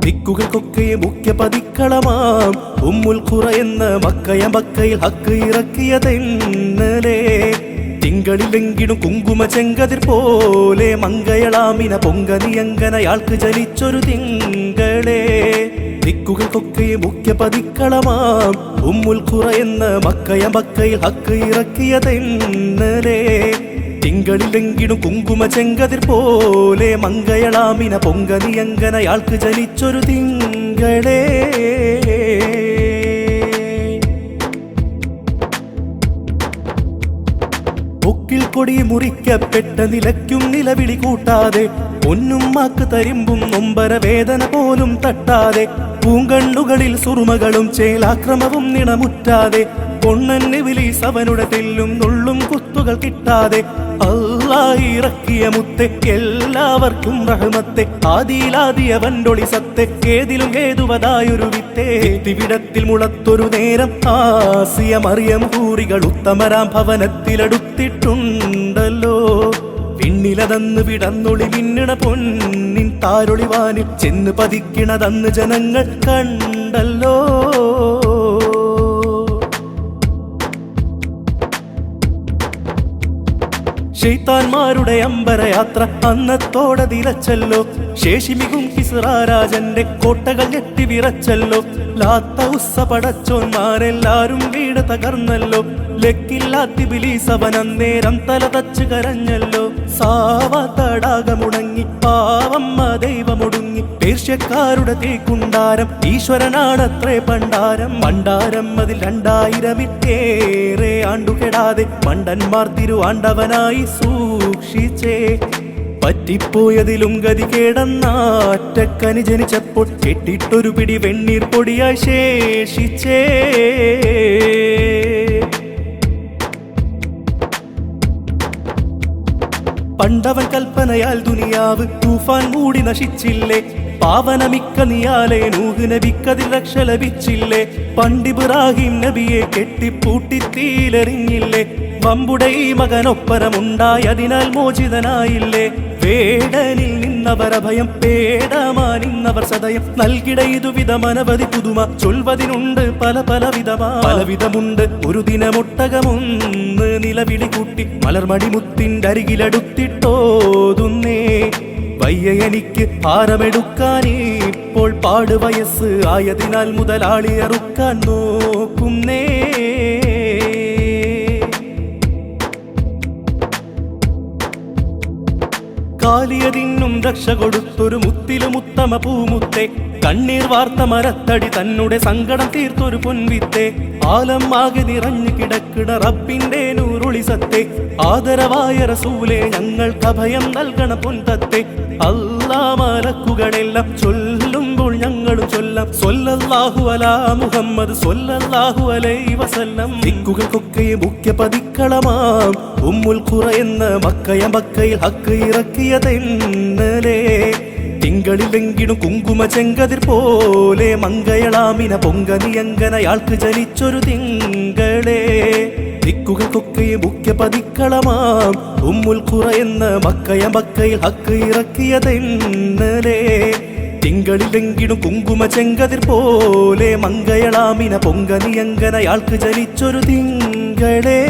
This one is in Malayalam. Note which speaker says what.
Speaker 1: ദിക്കുകൾക്കൊക്കെ മുഖ്യ പതിക്കളമാം ഉമ്മുൽ ഖുറ എന്ന മക്കയിൽ ഹക്ക് ഇറക്കിയതെന്നലേ. തിങ്കളിലെങ്കിലും കുങ്കുമ ചെങ്കതിർ പോലെ മങ്കയളാമിന പൊങ്കനിയങ്കനയാൾക്ക് ജനിച്ചൊരു തിങ്കളേ. ദിക്കുകൾക്കൊക്കെ മുഖ്യ പതിക്കളമാം ഉമ്മുൽ ഖുറ എന്ന മക്കയിൽ ഹക്ക് ഇറക്കിയതെന്നലേ. തിങ്കളിലെങ്കിലും കുങ്കുമ ചെങ്കതിർ പോലെ മങ്കയളാമിന പൊങ്കനിയങ്കനയാൾക്ക് ജനിച്ചൊരു തിങ്കളേ. പൊക്കിൽ കൊടി മുറിക്കപ്പെട്ട നിലയ്ക്കും നിലവിളി കൂട്ടാതെ പൊന്നുമ്മാക്ക് തരിമ്പും നൊമ്പര വേദന പോലും തട്ടാതെ പൂങ്കണ്ണുകളിൽ സുറുമകളും ചേലാക്രമവും നിണമുറ്റാതെ പൊണ്ണന് വിലീസ് അവനുടെ തെല്ലും നുള്ളും കുത്തുകൾ കിട്ടാതെ അല്ലാഹ് ഇറക്കിയ മുത്തെ എല്ലാവർക്കും റഹ്മത്തെ ആദിയിലാദിയവൻ്റൊളി സത്തെ ഏതിലും ഏതുവതായൊരു വിത്തെ. വിടത്തിൽ മുളത്തൊരു നേരം ആസിയ മറിയം ഹൂറികൾ ഉത്തമരാം ഭവനത്തിലെടുത്തിട്ടുണ്ടല്ലോ. പിന്നിലതന്ന് വിടന്നൊളി മിന്നണ പൊന്നിൻ താരൊളിവാനിൽ ചെന്ന് പതിക്കണതന്ന് ജനങ്ങൾ കണ്ടല്ലോ. ശൈത്താന്മാരുടെ അമ്പരയാത്ര അന്നത്തോടെ തിരച്ചല്ലോ. ശേഷിമികും കിസ്റാരാജന്റെ കോട്ടകൾ ഞെട്ടി വിറച്ചല്ലോ. ലാത്ത ഉസ്സ പടച്ചോന്മാരെല്ലാരും വീട് തകർന്നല്ലോ. ലക്കില്ലാത്തി ബിലീസ് അവൻ അന്നേരം തല തച്ച് കരഞ്ഞല്ലോ. സാവ തടാകമുടങ്ങി പാവമ്മ ദൈവമൊടുങ്ങി പേർഷ്യക്കാരുടെ തീക്കുണ്ടാരം ഈശ്വരനാണത്രേ പണ്ടാരം. പണ്ടാരം അതിൽ 2000 ആണ്ടുകെടാതെ മണ്ടന്മാർ തിരുവാണ്ടവനായി സൂക്ഷിച്ചേ. പറ്റിപ്പോയതിലും ഗതി കേടന്നാറ്റക്കനി ജനിച്ചപ്പോൾ കെട്ടിട്ടൊരു പിടി വെണ്ണീർ പൊടിയായി ശേഷിച്ചേ. പണ്ടവൻ കൽപ്പനയാൽ ദുനിയാവ് തൂഫാൻ മൂടി നശിച്ചില്ലേ. പാവനമിക്ക നിയാലെ നൂഹ് നബിക്കതിൽ രക്ഷ ലഭിച്ചില്ലേ. പണ്ടിബ്രാഹിം നബിയെ കെട്ടിപ്പൂട്ടി തീലെറിഞ്ഞില്ലേ. വമ്പുടെ ഈ മകനൊപ്പരമുണ്ടായതിനാൽ മോചിതനായില്ലേ. വേടനിൽ നിന്നവരഭയം പേടമാനിന്നവർ സദയം നൽകിട ഇതുവിധം അനവധി പുതുമ ചൊൽവതിനുണ്ട് പല പലവിധമുണ്ട്. ഒരു ദിനമൊട്ടകമൊന്ന് നിലവിളി കൂട്ടി മലർമണിമുത്തിൻ്റെ അരികിലടുത്തിട്ടോതുന്നേ. വയ്യ എനിക്ക് ഭാരമെടുക്കാനിപ്പോൾ പാടുവയസ്സ് ആയതിനാൽ മുതലാളി അറുക്കാൻ നോക്കുന്നേ. കാലിയതിന്നും രക്ഷ കൊടുത്തൊരു മുത്തിലും ഉത്തമ പൂമുത്തെ. കണ്ണീർ വാർത്ത മരത്തടി തന്നുടെ സങ്കടം തീർത്തൊരു പൊൻവിത്തെ. ആലം ആകെ നിറഞ്ഞു കിടക്കിട റബ്ബിന്റെ നൂറുളി സത്തെ. ആദരവായ റസൂലേ ഞങ്ങൾക്ക് അഭയം നൽകണ പൊൻതത്തെ. അല്ലാ മലക്കുകളെല്ലാം ചൊല്ലുമ്പോൾ ഞങ്ങളും ചൊല്ലാം സ്വല്ലല്ലാഹു അലാ മുഹമ്മദ് സ്വല്ലല്ലാഹു അലൈഹി വസല്ലം. ദിക്കുകൾക്കൊക്കെ മുഖ്യ പതിക്കളമാം ഉമ്മുൽ ഖുറ എന്ന മക്കയിൽ ഹക്ക് ഇറക്കിയതെന്നലേ. തിങ്കളിലെങ്കിലും കുങ്കുമ ചെങ്കതിർ പോലെ മങ്കയളാമിന പൊങ്കനിയങ്കനയാൾക്ക് ജനിച്ചൊരു തിങ്കളേ. ദിക്കുകൾക്കൊക്കെ മുഖ്യ പതിക്കളമാം ഉമ്മുൽ ഖുറ എന്ന മക്കയിൽ ഹക്ക് ഇറക്കിയതെന്നലേ. തിങ്കളിലെങ്കിലും കുങ്കുമ ചെങ്കതിർ പോലെ മങ്കയളാമിന പൊങ്കനിയങ്കനയാൾക്ക് ജനിച്ചൊരു തിങ്കളേ.